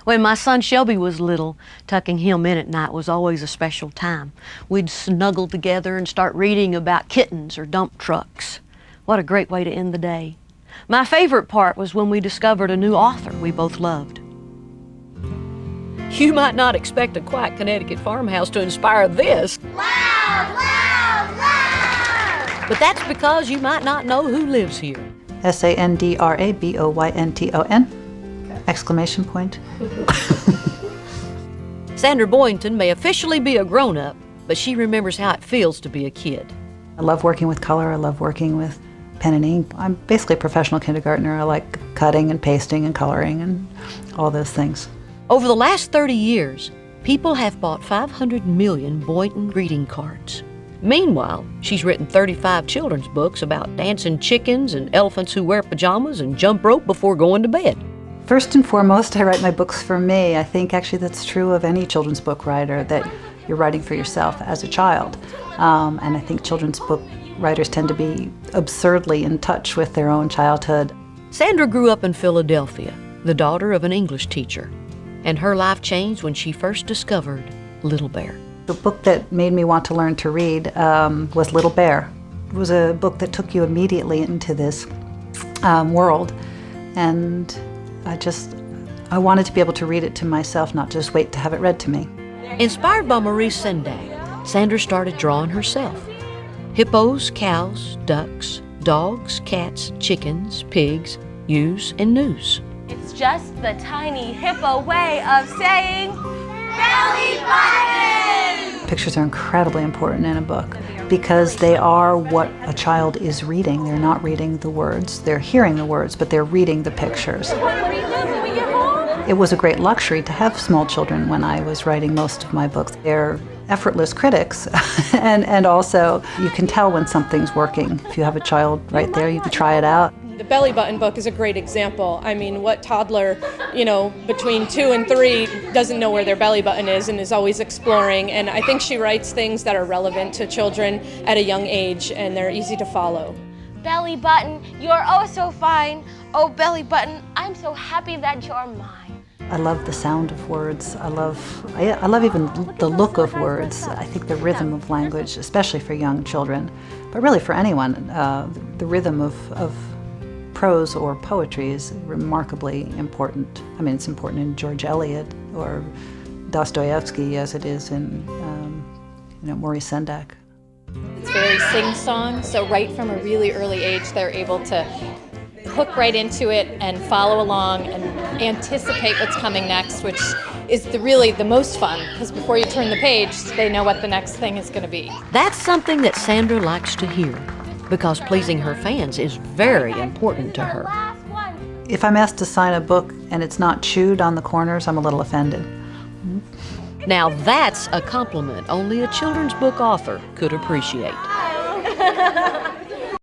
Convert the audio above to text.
When my son Shelby was little, tucking him in at night was always a special time. We'd snuggle together and start reading about kittens or dump trucks. What a great way to end the day. My favorite part was when we discovered a new author we both loved. You might not expect a quiet Connecticut farmhouse to inspire this. Loud, loud, loud! But that's because you might not know who lives here. Sandraboynton! Exclamation point. Sandra Boynton may officially be a grown-up, but she remembers how it feels to be a kid. I love working with color. I love working with pen and ink. I'm basically a professional kindergartner. I like cutting and pasting and coloring and all those things. Over the last 30 years, people have bought 500 million Boynton greeting cards. Meanwhile, she's written 35 children's books about dancing chickens and elephants who wear pajamas and jump rope before going to bed. First and foremost, I write my books for me. I think actually that's true of any children's book writer, that you're writing for yourself as a child. And I think children's book writers tend to be absurdly in touch with their own childhood. Sandra grew up in Philadelphia, the daughter of an English teacher, and her life changed when she first discovered Little Bear. The book that made me want to learn to read was Little Bear. It was a book that took you immediately into this world, and I wanted to be able to read it to myself, not just wait to have it read to me. Inspired by Maurice Sendak, Sandra started drawing herself. Hippos, cows, ducks, dogs, cats, chickens, pigs, ewes, and news. It's just the tiny hippo way of saying belly button! Pictures are incredibly important in a book because they are what a child is reading. They're not reading the words, they're hearing the words, but they're reading the pictures. What do you do when we get home? It was a great luxury to have small children when I was writing most of my books. They're effortless critics, and also you can tell when something's working. If you have a child right there, you can try it out. The Belly Button book is a great example. I mean, what toddler, between 2 and 3 doesn't know where their belly button is and is always exploring? And I think she writes things that are relevant to children at a young age, and they're easy to follow. Belly button, you're oh so fine. Oh, belly button, I'm so happy that you're mine. I love the sound of words. I love even the look of words. I think the rhythm of language, especially for young children, but really for anyone, the rhythm of prose or poetry is remarkably important. I mean, it's important in George Eliot or Dostoevsky as it is in Maurice Sendak. It's very sing-song, so right from a really early age they're able to hook right into it and follow along and anticipate what's coming next, which is really the most fun, because before you turn the page, they know what the next thing is going to be. That's something that Sandra likes to hear, because pleasing her fans is very important to her. If I'm asked to sign a book and it's not chewed on the corners, I'm a little offended. Now that's a compliment only a children's book author could appreciate.